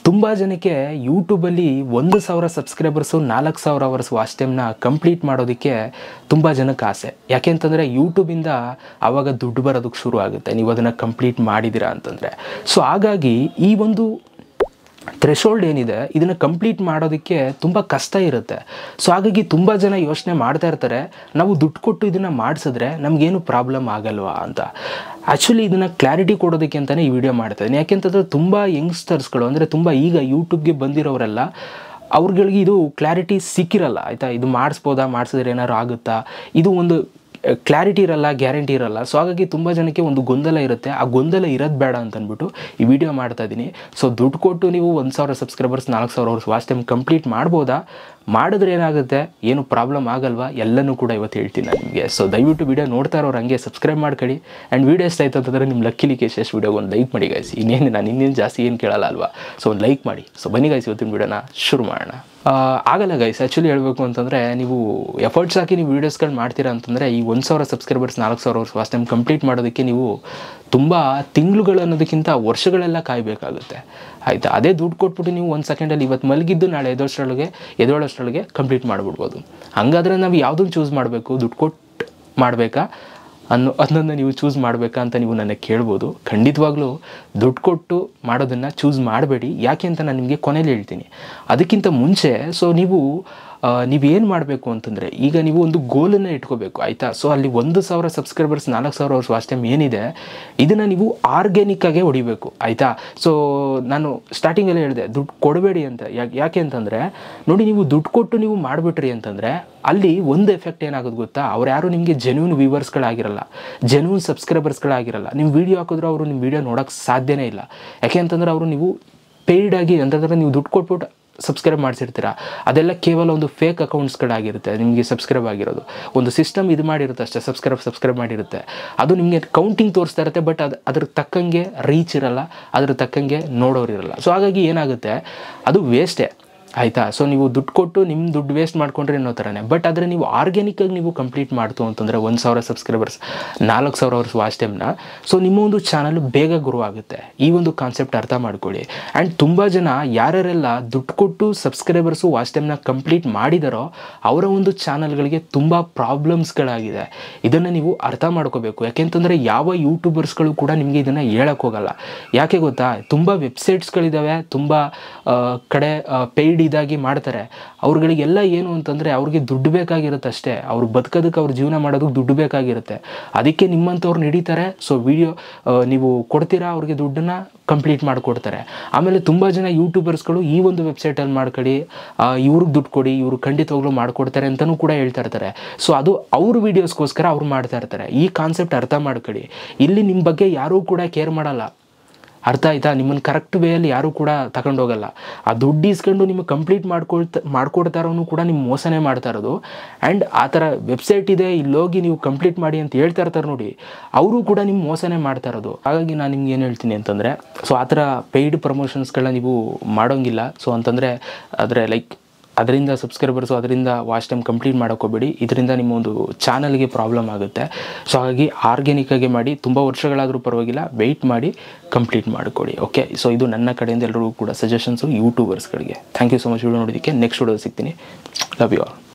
ತುಂಬ ಜನಕ್ಕೆ ಯೂಟ್ಯೂಬಲ್ಲಿ 1,000 ಸಬ್ಸ್ಕ್ರೈಬರ್ಸು 4,000 ಅವರ್ಸ್ ವಾಚ್ ಟೈಮ್ನ ಕಂಪ್ಲೀಟ್ ಮಾಡೋದಕ್ಕೆ ತುಂಬ ಜನಕ್ಕೆ ಆಸೆ. ಯಾಕೆ ಅಂತಂದರೆ ಯೂಟ್ಯೂಬಿಂದ ಆವಾಗ ದುಡ್ಡು ಬರೋದಕ್ಕೆ ಶುರು ಆಗುತ್ತೆ ನೀವು ಅದನ್ನು ಕಂಪ್ಲೀಟ್ ಮಾಡಿದ್ದೀರಾ ಅಂತಂದರೆ. ಸೊ ಹಾಗಾಗಿ ಈ ಒಂದು ಥ್ರೆಶೋಲ್ಡ್ ಏನಿದೆ ಇದನ್ನು ಕಂಪ್ಲೀಟ್ ಮಾಡೋದಕ್ಕೆ ತುಂಬ ಕಷ್ಟ ಇರುತ್ತೆ. ಸೊ ಹಾಗಾಗಿ ತುಂಬ ಜನ ಯೋಚನೆ ಮಾಡ್ತಾ ಇರ್ತಾರೆ, ನಾವು ದುಡ್ಡು ಕೊಟ್ಟು ಇದನ್ನು ಮಾಡಿಸಿದ್ರೆ ನಮಗೇನು ಪ್ರಾಬ್ಲಮ್ ಆಗಲ್ವಾ ಅಂತ. ಆ್ಯಕ್ಚುಲಿ ಇದನ್ನು ಕ್ಲಾರಿಟಿ ಕೊಡೋದಕ್ಕೆ ಅಂತಲೇ ಈ ವಿಡಿಯೋ ಮಾಡ್ತಾಯಿದ್ದೀನಿ. ಯಾಕೆಂತಂದರೆ ತುಂಬ ಯಂಗ್ಸ್ಟರ್ಸ್ಗಳು ಅಂದರೆ ತುಂಬ ಈಗ ಯೂಟ್ಯೂಬ್ಗೆ ಬಂದಿರೋರೆಲ್ಲ ಅವ್ರುಗಳಿಗೆ ಇದು ಕ್ಲಾರಿಟಿ ಸಿಕ್ಕಿರಲ್ಲ ಆಯಿತಾ. ಇದು ಮಾಡಿಸಿದ್ರೆ ಏನಾದ್ರು ಆಗುತ್ತಾ, ಇದು ಒಂದು ಕ್ಲಾರಿಟಿ ಇರಲ್ಲ, ಗ್ಯಾರಂಟಿ ಇರಲ್ಲ. ಸೊ ಹಾಗಾಗಿ ತುಂಬ ಜನಕ್ಕೆ ಒಂದು ಗೊಂದಲ ಇರುತ್ತೆ. ಆ ಗೊಂದಲ ಇರೋದು ಬೇಡ ಅಂತ ಅಂದ್ಬಿಟ್ಟು ಈ ವಿಡಿಯೋ ಮಾಡ್ತಾಯಿದ್ದೀನಿ. ಸೊ ದುಡ್ಡು ಕೊಟ್ಟು ನೀವು 1,000 subscribers 4,000 hours watch time complete ಮಾಡ್ಬೋದಾ, ಮಾಡಿದ್ರೆ ಏನಾಗುತ್ತೆ, ಏನು ಪ್ರಾಬ್ಲಮ್ ಆಗಲ್ವಾ, ಎಲ್ಲನೂ ಕೂಡ ಇವತ್ತು ಹೇಳ್ತೀನಿ ನಾನು ನಿಮಗೆ. ಸೊ ದಯವಿಟ್ಟು ವಿಡಿಯೋ ನೋಡ್ತಾ ಇರೋರು ಹಂಗೆ ಸಬ್ಸ್ಕ್ರೈಬ್ ಮಾಡ್ಕೊಳ್ಳಿ. ಆ್ಯಂಡ್ ವಿಡಿಯೋ ಇಷ್ಟ ಆಯ್ತು ಅಂತಂದರೆ ನಿಮ್ಮ ಲಕ್ಕಿಲಿ ಕೇಶ್ ವಿಡಿಯೋಗೆ ಒಂದು ಲೈಕ್ ಮಾಡಿ ಗೈಸ್. ಇನ್ನೇನು ಜಾಸ್ತಿ ಏನು ಕೇಳಲ್ಲ ಅಲ್ವಾ. ಸೊ ಒಂದು ಲೈಕ್ ಮಾಡಿ. ಸೊ ಬನ್ನಿ ಗೈಸ್, ಇವತ್ತಿನ ವಿಡಿಯೋನ ಶುರು ಮಾಡೋಣ. ಆಗಲ್ಲ ಗೈಸ್, ಆ್ಯಕ್ಚುಲಿ ಹೇಳಬೇಕು ಅಂತಂದರೆ ನೀವು ಎಫರ್ಟ್ಸ್ ಹಾಕಿ ನೀವು ವೀಡಿಯೋಸ್ಗಳು ಮಾಡ್ತೀರಾ ಅಂತಂದರೆ ಈ 1,000 subscribers 4,000 hours watch time complete ಮಾಡೋದಕ್ಕೆ ನೀವು ತುಂಬ ತಿಂಗಳುಗಳು ಅನ್ನೋದಕ್ಕಿಂತ ವರ್ಷಗಳೆಲ್ಲ ಕಾಯಬೇಕಾಗುತ್ತೆ ಆಯಿತಾ. ಅದೇ ದುಡ್ಡು ಕೊಟ್ಬಿಟ್ಟು ನೀವು 1 ಸೆಕೆಂಡಲ್ಲಿ ಇವತ್ತು ಮಲಗಿದ್ದು ನಾಳೆ ಎದ್ದೇಳೋಷ್ಟರೊಳಗೆ ಕಂಪ್ಲೀಟ್ ಮಾಡಿಬಿಡ್ಬೋದು. ಹಾಗಾದರೆ ನಾವು ಯಾವುದನ್ನು ಚೂಸ್ ಮಾಡಬೇಕು, ದುಡ್ಡು ಕೊಟ್ಟು ಮಾಡಬೇಕಾ ಅದನ್ನು ನೀವು ಚೂಸ್ ಮಾಡಬೇಕಾ ಅಂತ ನೀವು ನನಗೆ ಕೇಳ್ಬೋದು. ಖಂಡಿತವಾಗ್ಲೂ ದುಡ್ಡು ಕೊಟ್ಟು ಮಾಡೋದನ್ನು ಚೂಸ್ ಮಾಡಬೇಡಿ. ಯಾಕೆ ಅಂತ ನಾನು ನಿಮಗೆ ಕೊನೆಯಲ್ಲಿ ಹೇಳ್ತೀನಿ. ಅದಕ್ಕಿಂತ ಮುಂಚೆ ಸೊ ನೀವೇನು ಮಾಡಬೇಕು ಅಂತಂದರೆ, ಈಗ ನೀವು ಒಂದು ಗೋಲನ್ನು ಇಟ್ಕೋಬೇಕು ಆಯಿತಾ. ಸೊ ಅಲ್ಲಿ 1,000 ಸಬ್ಸ್ಕ್ರೈಬರ್ಸ್ 4,000 ಅವರ್ಸ್ ವಾಚ್ ಟೈಮ್ ಏನಿದೆ ಇದನ್ನು ನೀವು ಆರ್ಗ್ಯಾನಿಕ್ಕಾಗೆ ಹೊಡಿಬೇಕು ಆಯಿತಾ. ಸೊ ನಾನು ಸ್ಟಾರ್ಟಿಂಗಲ್ಲೇ ಹೇಳಿದೆ ದುಡ್ಡು ಕೊಡಬೇಡಿ ಅಂತ. ಯಾಕೆ ಅಂತಂದರೆ ನೋಡಿ, ನೀವು ದುಡ್ಡು ಕೊಟ್ಟು ನೀವು ಮಾಡಿಬಿಟ್ರಿ ಅಂತಂದರೆ ಅಲ್ಲಿ ಒಂದು ಎಫೆಕ್ಟ್ ಏನಾಗೋದು ಗೊತ್ತಾ, ಅವ್ರು ಯಾರು ನಿಮಗೆ ಜೆನ್ಯೂನ್ ವ್ಯೂವರ್ಸ್ಗಳಾಗಿರಲ್ಲ, ಜೆನ್ಯೂನ್ ಸಬ್ಸ್ಕ್ರೈಬರ್ಸ್ಗಳಾಗಿರಲ್ಲ. ನೀವು ವೀಡಿಯೋ ಹಾಕಿದ್ರು ಅವರು ನಿಮ್ಮ ವೀಡಿಯೋ ನೋಡೋಕ್ಕೆ ಸಾಧ್ಯನೇ ಇಲ್ಲ. ಯಾಕೆ ಅಂತಂದರೆ ಅವರು ನೀವು ಪೇಯ್ಡಾಗಿ ಅಂತಂದರೆ ನೀವು ದುಡ್ಡು ಕೊಟ್ಬಿಟ್ಟು ಸಬ್ಸ್ಕ್ರೈಬ್ ಮಾಡಿಸಿರ್ತೀರ, ಅದೆಲ್ಲ ಕೇವಲ ಒಂದು ಫೇಕ್ ಅಕೌಂಟ್ಸ್ಗಳಾಗಿರುತ್ತೆ ನಿಮಗೆ ಸಬ್ಸ್ಕ್ರೈಬ್ ಆಗಿರೋದು. ಒಂದು ಸಿಸ್ಟಮ್ ಇದು ಮಾಡಿರುತ್ತೆ ಅಷ್ಟೇ, ಸಬ್ಸ್ಕ್ರೈಬ್ ಮಾಡಿರುತ್ತೆ. ಅದು ನಿಮಗೆ ಕೌಂಟಿಂಗ್ ತೋರಿಸ್ತಾ ಇರುತ್ತೆ, ಬಟ್ ಅದ್ರ ತಕ್ಕಂಗೆ ರೀಚ್ ಇರಲ್ಲ, ಅದ್ರ ತಕ್ಕಂಗೆ ನೋಡೋರು ಇರಲ್ಲ. ಸೊ ಹಾಗಾಗಿ ಏನಾಗುತ್ತೆ, ಅದು ವೇಸ್ಟೇ ಆಯಿತಾ. ಸೊ ನೀವು ದುಡ್ಡು ಕೊಟ್ಟು ನಿಮ್ಮ ದುಡ್ಡು ವೇಸ್ಟ್ ಮಾಡ್ಕೊಂಡ್ರೆ ಅನ್ನೋ ಥರನೇ. ಬಟ್ ಆದರೆ ನೀವು ಆರ್ಗ್ಯಾನಿಕ್ಕಾಗಿ ನೀವು ಕಂಪ್ಲೀಟ್ ಮಾಡ್ತು ಅಂತಂದರೆ 1,000 ಸಬ್ಸ್ಕ್ರೈಬರ್ಸ್ 4,000 ಅವರ್ಸ್ ವಾಚ್ ಟೈಮ್ನ, ಸೊ ನಿಮ್ಮ ಒಂದು ಚಾನಲ್ ಬೇಗ ಗ್ರೋ ಆಗುತ್ತೆ. ಈ ಒಂದು ಕಾನ್ಸೆಪ್ಟ್ ಅರ್ಥ ಮಾಡ್ಕೊಳ್ಳಿ. ಆ್ಯಂಡ್ ತುಂಬ ಜನ ಯಾರ್ಯಾರೆಲ್ಲ ದುಡ್ಡು ಕೊಟ್ಟು ಸಬ್ಸ್ಕ್ರೈಬರ್ಸು ವಾಚ್ ಟೈಮ್ನ ಕಂಪ್ಲೀಟ್ ಮಾಡಿದಾರೋ ಅವರ ಒಂದು ಚಾನಲ್ಗಳಿಗೆ ತುಂಬ ಪ್ರಾಬ್ಲಮ್ಸ್ಗಳಾಗಿದೆ. ಇದನ್ನು ನೀವು ಅರ್ಥ ಮಾಡ್ಕೋಬೇಕು. ಯಾಕೆಂತಂದರೆ ಯಾವ ಯೂಟ್ಯೂಬರ್ಸ್ಗಳು ಕೂಡ ನಿಮಗೆ ಇದನ್ನು ಹೇಳೋಕ್ಕೋಗಲ್ಲ. ಯಾಕೆ ಗೊತ್ತಾ, ತುಂಬ ವೆಬ್ಸೈಟ್ಸ್ಗಳಿದ್ದಾವೆ, ತುಂಬ ಕಡೆ ಪೇಯ್ಡ್ ಇದಾಗಿ ಮಾಡ್ತಾರೆ. ಅವ್ರುಗಳಿಗೆಲ್ಲ ಏನು ಅಂತಂದರೆ ಅವ್ರಿಗೆ ದುಡ್ಡು ಬೇಕಾಗಿರುತ್ತೆ ಅಷ್ಟೇ. ಅವ್ರು ಬದುಕೋದಕ್ಕೆ, ಅವ್ರ ಜೀವನ ಮಾಡೋದಕ್ಕೆ ದುಡ್ಡು ಬೇಕಾಗಿರುತ್ತೆ. ಅದಕ್ಕೆ ನಿಮ್ಮಂಥವ್ರು ನಡೀತಾರೆ. ಸೊ ವಿಡಿಯೋ ನೀವು ಕೊಡ್ತೀರಾ, ಅವ್ರಿಗೆ ದುಡ್ಡನ್ನು ಕಂಪ್ಲೀಟ್ ಮಾಡಿಕೊಡ್ತಾರೆ. ಆಮೇಲೆ ತುಂಬ ಜನ ಯೂಟ್ಯೂಬರ್ಸ್ಗಳು ಈ ಒಂದು ವೆಬ್ಸೈಟಲ್ಲಿ ಮಾಡ್ಕೊಳ್ಳಿ, ಇವ್ರಿಗೆ ದುಡ್ಡು ಕೊಡಿ, ಇವರು ಖಂಡಿತವಾಗ್ಲೂ ಮಾಡಿಕೊಡ್ತಾರೆ ಅಂತಲೂ ಕೂಡ ಹೇಳ್ತಾ ಇರ್ತಾರೆ. ಸೊ ಅದು ಅವ್ರ ವೀಡಿಯೋಸ್ಗೋಸ್ಕರ ಅವ್ರು ಮಾಡ್ತಾ ಇರ್ತಾರೆ. ಈ ಕಾನ್ಸೆಪ್ಟ್ ಅರ್ಥ ಮಾಡ್ಕೊಳ್ಳಿ. ಇಲ್ಲಿ ನಿಮ್ಮ ಬಗ್ಗೆ ಯಾರೂ ಕೂಡ ಕೇರ್ ಮಾಡಲ್ಲ, ಅರ್ಥ ಆಯ್ತಾ. ನಿಮ್ಮನ್ನು ಕರೆಕ್ಟ್ ವೇಯಲ್ಲಿ ಯಾರೂ ಕೂಡ ತಗೊಂಡೋಗಲ್ಲ. ಆ ದುಡ್ಡು ಇಸ್ಕೊಂಡು ನಿಮಗೆ ಕಂಪ್ಲೀಟ್ ಮಾಡ್ಕೊಡ್ತಾರೋನು ಕೂಡ ನಿಮ್ಮ ಮೋಸನೇ ಮಾಡ್ತಾ ಇರೋದು. ಆ್ಯಂಡ್ ಆ ಥರ ವೆಬ್ಸೈಟ್ ಇದೆ, ಇಲ್ಲೋಗಿ ನೀವು ಕಂಪ್ಲೀಟ್ ಮಾಡಿ ಅಂತ ಹೇಳ್ತಾ ಇರ್ತಾರೆ ನೋಡಿ, ಅವರು ಕೂಡ ನಿಮ್ಮ ಮೋಸನೇ ಮಾಡ್ತಾ ಇರೋದು. ಹಾಗಾಗಿ ನಾನು ನಿಮ್ಗೆ ಏನು ಹೇಳ್ತೀನಿ ಅಂತಂದರೆ, ಸೊ ಆ ಥರ ಪೇಯ್ಡ್ ಪ್ರಮೋಷನ್ಸ್ಗಳನ್ನ ನೀವು ಮಾಡೋಂಗಿಲ್ಲ. ಸೊ ಅಂತಂದರೆ ಅದರಿಂದ ಸಬ್ಸ್ಕ್ರೈಬರ್ಸು, ಅದರಿಂದ ವಾಚ್ ಟೈಮ್ ಕಂಪ್ಲೀಟ್ ಮಾಡೋಕ್ಕೋಗ್ಬೇಡಿ. ಇದರಿಂದ ನಿಮ್ಮ ಒಂದು ಚಾನಲ್ಗೆ ಪ್ರಾಬ್ಲಮ್ ಆಗುತ್ತೆ. ಸೊ ಹಾಗಾಗಿ ಆರ್ಗ್ಯಾನಿಕ್ಕಾಗಿ ಮಾಡಿ, ತುಂಬ ವರ್ಷಗಳಾದರೂ ಪರವಾಗಿಲ್ಲ, ವೆಯ್ಟ್ ಮಾಡಿ ಕಂಪ್ಲೀಟ್ ಮಾಡಿಕೊಡಿ. ಓಕೆ, ಸೊ ಇದು ನನ್ನ ಕಡೆಯಿಂದ ಎಲ್ಲರಿಗೂ ಕೂಡ ಸಜೆಷನ್ಸು ಯೂಟ್ಯೂಬರ್ಸ್ಗಳಿಗೆ. Thank you so much video ನೋಡೋದಕ್ಕೆ. ನೆಕ್ಸ್ಟ್ ವಿಡಿಯೋ ಸಿಗ್ತೀನಿ. Love you all.